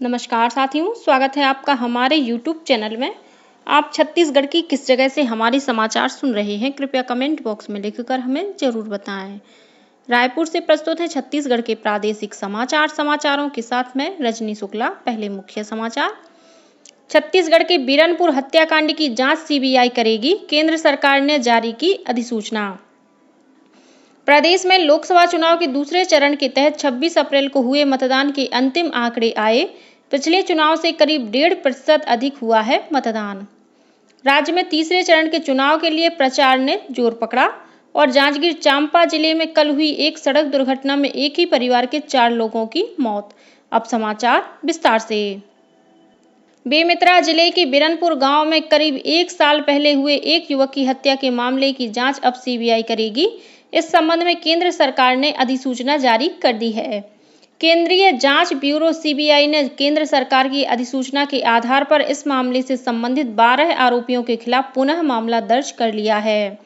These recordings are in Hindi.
नमस्कार साथियों, स्वागत है आपका हमारे YouTube चैनल में। आप छत्तीसगढ़ की किस जगह से हमारे समाचार सुन रहे हैं, कृपया कमेंट बॉक्स में लिखकर हमें जरूर बताएं। रायपुर से प्रस्तुत है छत्तीसगढ़ के प्रादेशिक समाचारों के साथ मैं रजनी शुक्ला। पहले मुख्य समाचार। छत्तीसगढ़ के बीरनपुर हत्याकांड की जांच सीबीआई करेगी, केंद्र सरकार ने जारी की अधिसूचना। प्रदेश में लोकसभा चुनाव के दूसरे चरण के तहत 26 अप्रैल को हुए मतदान के अंतिम आंकड़े आए। पिछले चुनाव से करीब 1.5% अधिक हुआ है मतदान। राज्य में तीसरे चरण के चुनाव के लिए प्रचार ने जोर पकड़ा और जांजगीर चांपा जिले में कल हुई एक सड़क दुर्घटना में एक ही परिवार के 4 लोगों की मौत। अब समाचार विस्तार से। बेमेतरा जिले के बिरनपुर गांव में करीब 1 साल पहले हुए एक युवक की हत्या के मामले की जांच अब सीबीआई करेगी। इस संबंध में केंद्र सरकार ने अधिसूचना जारी कर दी है। केंद्रीय जांच ब्यूरो सीबीआई ने केंद्र सरकार की अधिसूचना के आधार पर इस मामले से संबंधित 12 आरोपियों के खिलाफ पुनः मामला दर्ज कर लिया है।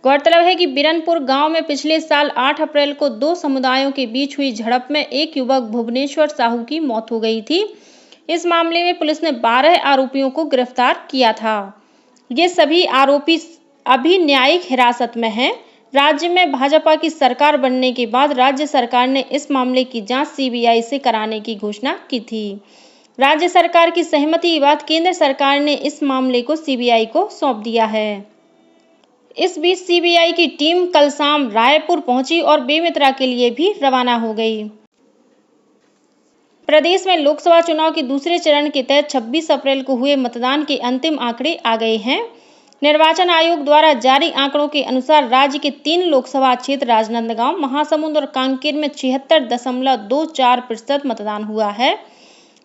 गौरतलब है कि बिरनपुर गांव में पिछले साल 8 अप्रैल को 2 समुदायों के बीच हुई झड़प में एक युवक भुवनेश्वर साहू की मौत हो गई थी। इस मामले में पुलिस ने 12 आरोपियों को गिरफ्तार किया था। ये सभी आरोपी अभी न्यायिक हिरासत में हैं। राज्य में भाजपा की सरकार बनने के बाद राज्य सरकार ने इस मामले की जांच सीबीआई से कराने की घोषणा की थी। राज्य सरकार की सहमति के बाद केंद्र सरकार ने इस मामले को सीबीआई को सौंप दिया है। इस बीच सीबीआई की टीम कल शाम रायपुर पहुंची और बेमेतरा के लिए भी रवाना हो गई। प्रदेश में लोकसभा चुनाव के दूसरे चरण के तहत 26 अप्रैल को हुए मतदान के अंतिम आंकड़े आ गए हैं। निर्वाचन आयोग द्वारा जारी आंकड़ों के अनुसार राज्य के 3 लोकसभा क्षेत्र राजनांदगांव, महासमुंद और कांकेर में 76.24% मतदान हुआ है।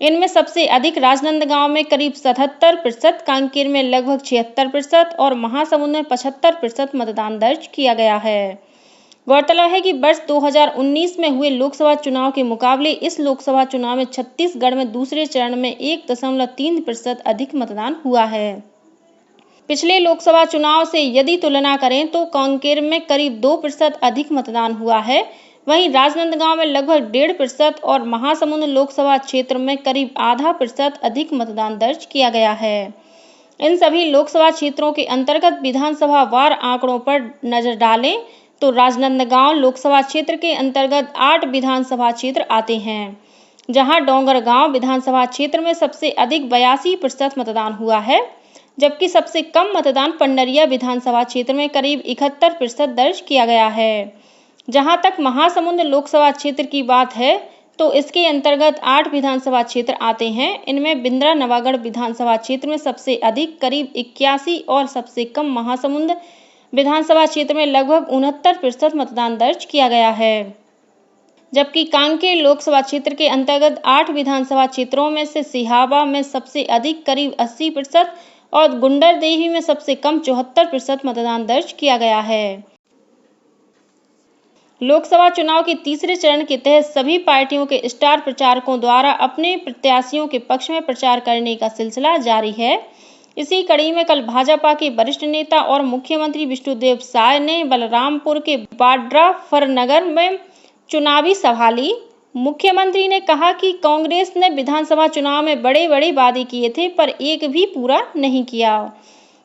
इनमें सबसे अधिक राजनांदगांव में करीब 77%, कांकेर में लगभग 76% और महासमुंद में 75% मतदान दर्ज किया गया है। गौरतलब है कि वर्ष 2019 में हुए लोकसभा चुनाव के मुकाबले इस लोकसभा चुनाव में छत्तीसगढ़ में दूसरे चरण में 1.3% अधिक मतदान हुआ है। पिछले लोकसभा चुनाव से यदि तुलना करें तो कांकेर में करीब 2% अधिक मतदान हुआ है। वहीं राजनांदगांव में लगभग 1.5% और महासमुंद लोकसभा क्षेत्र में करीब 0.5% अधिक मतदान दर्ज किया गया है। इन सभी लोकसभा क्षेत्रों के अंतर्गत विधानसभा वार आंकड़ों पर नजर डालें तो राजनांदगांव लोकसभा क्षेत्र के अंतर्गत 8 विधानसभा क्षेत्र आते हैं, जहां डोंगरगांव विधानसभा क्षेत्र में सबसे अधिक 82% मतदान हुआ है, जबकि सबसे कम मतदान पंडरिया विधानसभा क्षेत्र में करीब 71% दर्ज किया गया है। जहां तक महासमुंद लोकसभा क्षेत्र की बात है तो इसके अंतर्गत 8 विधानसभा क्षेत्र आते हैं। इनमें बिंद्रा नवागढ़ विधानसभा क्षेत्र में सबसे अधिक करीब 81 और सबसे कम महासमुंद विधानसभा क्षेत्र में लगभग 69% मतदान दर्ज किया गया है। जबकि कांकेर लोकसभा क्षेत्र के अंतर्गत 8 विधानसभा क्षेत्रों में से सिहावा में सबसे अधिक करीब 80% और गुंडरदेही में सबसे कम 74% मतदान दर्ज किया गया है। लोकसभा चुनाव के तीसरे चरण के तहत सभी पार्टियों के स्टार प्रचारकों द्वारा अपने प्रत्याशियों के पक्ष में प्रचार करने का सिलसिला जारी है। इसी कड़ी में कल भाजपा के वरिष्ठ नेता और मुख्यमंत्री विष्णुदेव साय ने बलरामपुर के बाड्राफरनगर में चुनावी सभा ली। मुख्यमंत्री ने कहा कि कांग्रेस ने विधानसभा चुनाव में बड़े वादे किए थे पर एक भी पूरा नहीं किया।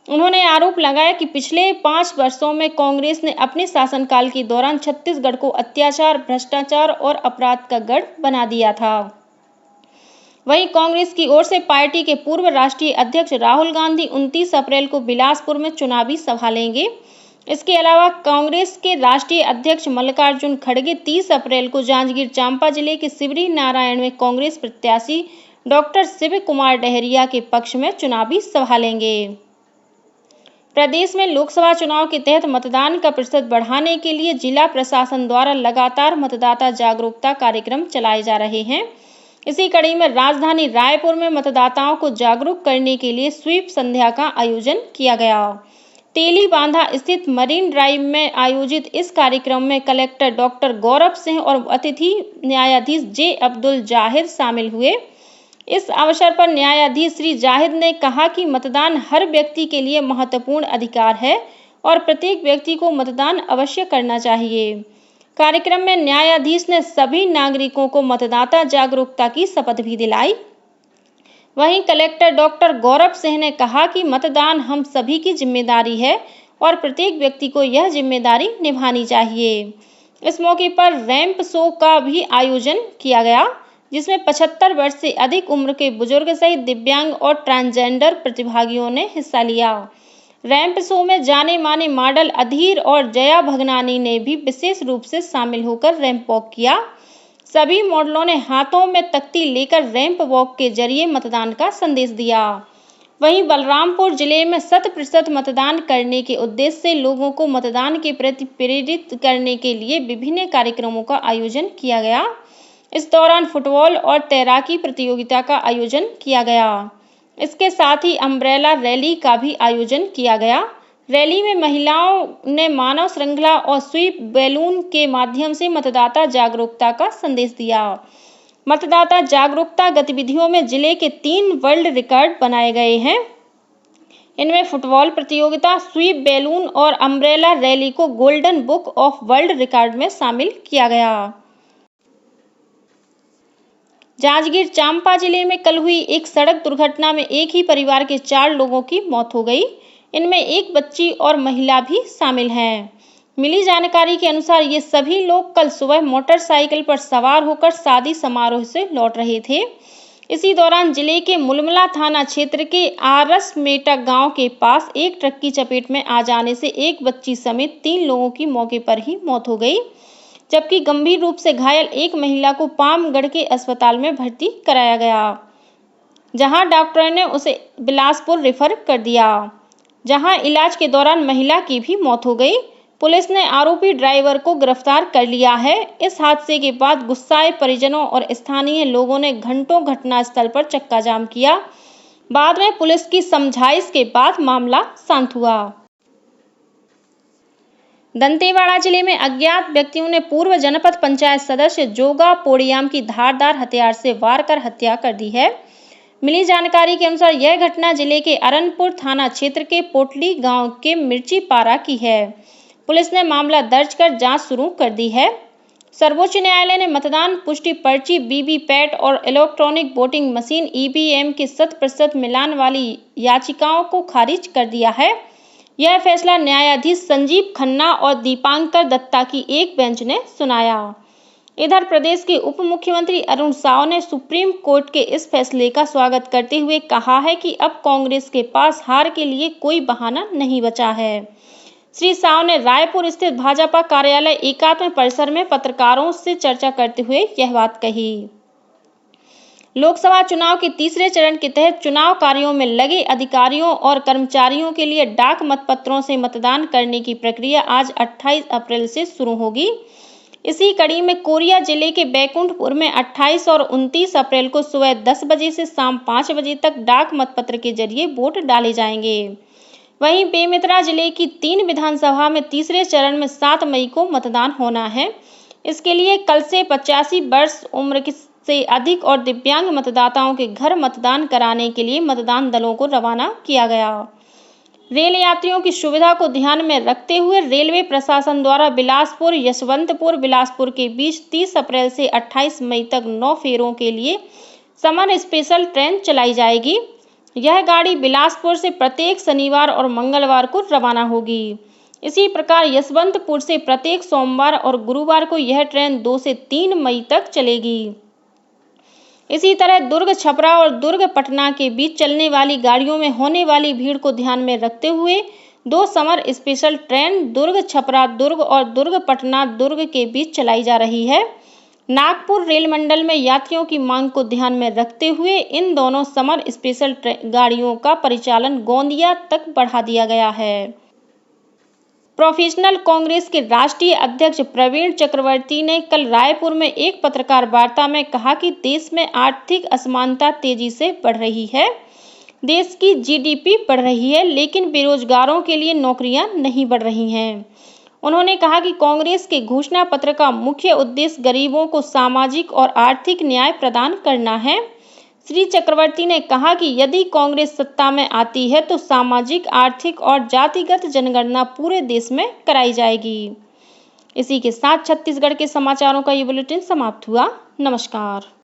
उन्होंने आरोप लगाया कि पिछले 5 वर्षों में कांग्रेस ने अपने शासनकाल के दौरान छत्तीसगढ़ को अत्याचार, भ्रष्टाचार और अपराध का गढ़ बना दिया था। वहीं कांग्रेस की ओर से पार्टी के पूर्व राष्ट्रीय अध्यक्ष राहुल गांधी 29 अप्रैल को बिलासपुर में चुनावी सभा लेंगे। इसके अलावा कांग्रेस के राष्ट्रीय अध्यक्ष मल्लिकार्जुन खड़गे 30 अप्रैल को जांजगीर चांपा जिले के सिवरी नारायण में कांग्रेस प्रत्याशी डॉक्टर शिव कुमार डहरिया के पक्ष में चुनावी सभा लेंगे। प्रदेश में लोकसभा चुनाव के तहत मतदान का प्रतिशत बढ़ाने के लिए जिला प्रशासन द्वारा लगातार मतदाता जागरूकता कार्यक्रम चलाए जा रहे हैं। इसी कड़ी में राजधानी रायपुर में मतदाताओं को जागरूक करने के लिए स्वीप संध्या का आयोजन किया गया। तेली बांधा स्थित मरीन ड्राइव में आयोजित इस कार्यक्रम में कलेक्टर डॉक्टर गौरव सिंह और अतिथि न्यायाधीश जे अब्दुल जाहिद शामिल हुए। इस अवसर पर न्यायाधीश श्री जाहिद ने कहा कि मतदान हर व्यक्ति के लिए महत्वपूर्ण अधिकार है और प्रत्येक व्यक्ति को मतदान अवश्य करना चाहिए। कार्यक्रम में न्यायाधीश ने सभी नागरिकों को मतदाता जागरूकता की शपथ भी दिलाई। वहीं कलेक्टर डॉक्टर गौरव सिंह ने कहा कि मतदान हम सभी की जिम्मेदारी है और प्रत्येक व्यक्ति को यह जिम्मेदारी निभानी चाहिए। इस मौके पर रैंप शो का भी आयोजन किया गया, जिसमें 75 वर्ष से अधिक उम्र के बुजुर्ग सहित दिव्यांग और ट्रांसजेंडर प्रतिभागियों ने हिस्सा लिया। रैंप शो में जाने माने मॉडल अधीर और जया भगनानी ने भी विशेष रूप से शामिल होकर रैंप वॉक किया। सभी मॉडलों ने हाथों में तख्ती लेकर रैंप वॉक के जरिए मतदान का संदेश दिया। वहीं बलरामपुर जिले में 100% मतदान करने के उद्देश्य से लोगों को मतदान के प्रति प्रेरित करने के लिए विभिन्न कार्यक्रमों का आयोजन किया गया। इस दौरान फुटबॉल और तैराकी प्रतियोगिता का आयोजन किया गया। इसके साथ ही अम्ब्रेला रैली का भी आयोजन किया गया। रैली में महिलाओं ने मानव श्रृंखला और स्वीप बैलून के माध्यम से मतदाता जागरूकता का संदेश दिया। मतदाता जागरूकता गतिविधियों में जिले के 3 वर्ल्ड रिकॉर्ड बनाए गए हैं। इनमें फुटबॉल प्रतियोगिता, स्वीप बैलून और अम्ब्रेला रैली को golden book of world record में शामिल किया गया। जांजगीर चांपा जिले में कल हुई एक सड़क दुर्घटना में एक ही परिवार के 4 लोगों की मौत हो गई। इनमें एक बच्ची और महिला भी शामिल हैं। मिली जानकारी के अनुसार ये सभी लोग कल सुबह मोटरसाइकिल पर सवार होकर शादी समारोह से लौट रहे थे। इसी दौरान जिले के मुलमुला थाना क्षेत्र के आरसमेटा गांव के पास एक ट्रक की चपेट में आ जाने से एक बच्ची समेत 3 लोगों की मौके पर ही मौत हो गई, जबकि गंभीर रूप से घायल एक महिला को पामगढ़ के अस्पताल में भर्ती कराया गया, जहां डॉक्टर ने उसे बिलासपुर रेफर कर दिया, जहां इलाज के दौरान महिला की भी मौत हो गई। पुलिस ने आरोपी ड्राइवर को गिरफ्तार कर लिया है। इस हादसे के बाद गुस्साए परिजनों और स्थानीय लोगों ने घंटों घटनास्थल पर चक्का जाम किया। बाद में पुलिस की समझाइश के बाद मामला शांत हुआ। दंतेवाड़ा जिले में अज्ञात व्यक्तियों ने पूर्व जनपद पंचायत सदस्य जोगा पोड़ियाम की धारदार हथियार से वार कर हत्या कर दी है। मिली जानकारी के अनुसार यह घटना जिले के अरनपुर थाना क्षेत्र के पोटली गांव के मिर्ची पारा की है। पुलिस ने मामला दर्ज कर जांच शुरू कर दी है। सर्वोच्च न्यायालय ने मतदान पुष्टि पर्ची, वीवीपैट और इलेक्ट्रॉनिक वोटिंग मशीन ईवीएम के 100% मिलान वाली याचिकाओं को खारिज कर दिया है। यह फैसला न्यायाधीश संजीव खन्ना और दीपांकर दत्ता की एक बेंच ने सुनाया। इधर प्रदेश के उप मुख्यमंत्री अरुण साव ने सुप्रीम कोर्ट के इस फैसले का स्वागत करते हुए कहा है कि अब कांग्रेस के पास हार के लिए कोई बहाना नहीं बचा है। श्री साव ने रायपुर स्थित भाजपा कार्यालय एकात्म परिसर में पत्रकारों से चर्चा करते हुए यह बात कही। लोकसभा चुनाव के तीसरे चरण के तहत चुनाव कार्यों में लगे अधिकारियों और कर्मचारियों के लिए डाक मतपत्रों से मतदान करने की प्रक्रिया आज 28 अप्रैल से शुरू होगी। इसी कड़ी में कोरिया जिले के बैकुंठपुर में 28 और 29 अप्रैल को सुबह 10 बजे से शाम 5 बजे तक डाक मतपत्र के जरिए वोट डाले जाएंगे। वहीं बेमेतरा जिले की 3 विधानसभा में तीसरे चरण में 7 मई को मतदान होना है। इसके लिए कल से 85 वर्ष उम्र से अधिक और दिव्यांग मतदाताओं के घर मतदान कराने के लिए मतदान दलों को रवाना किया गया। रेल यात्रियों की सुविधा को ध्यान में रखते हुए रेलवे प्रशासन द्वारा बिलासपुर यशवंतपुर बिलासपुर के बीच 30 अप्रैल से 28 मई तक 9 फेरों के लिए समर स्पेशल ट्रेन चलाई जाएगी। यह गाड़ी बिलासपुर से प्रत्येक शनिवार और मंगलवार को रवाना होगी। इसी प्रकार यशवंतपुर से प्रत्येक सोमवार और गुरुवार को यह ट्रेन 2 से 3 मई तक चलेगी। इसी तरह दुर्ग छपरा और दुर्ग पटना के बीच चलने वाली गाड़ियों में होने वाली भीड़ को ध्यान में रखते हुए 2 समर स्पेशल ट्रेन दुर्ग छपरा दुर्ग और दुर्ग पटना दुर्ग के बीच चलाई जा रही है। नागपुर रेल मंडल में यात्रियों की मांग को ध्यान में रखते हुए इन दोनों समर स्पेशल गाड़ियों का परिचालन गोंदिया तक बढ़ा दिया गया है। प्रोफेशनल कांग्रेस के राष्ट्रीय अध्यक्ष प्रवीण चक्रवर्ती ने कल रायपुर में एक पत्रकार वार्ता में कहा कि देश में आर्थिक असमानता तेजी से बढ़ रही है। देश की जीडीपी बढ़ रही है, लेकिन बेरोजगारों के लिए नौकरियां नहीं बढ़ रही हैं। उन्होंने कहा कि कांग्रेस के घोषणा पत्र का मुख्य उद्देश्य गरीबों को सामाजिक और आर्थिक न्याय प्रदान करना है। श्री चक्रवर्ती ने कहा कि यदि कांग्रेस सत्ता में आती है तो सामाजिक, आर्थिक और जातिगत जनगणना पूरे देश में कराई जाएगी। इसी के साथ छत्तीसगढ़ के समाचारों का ये बुलेटिन समाप्त हुआ। नमस्कार।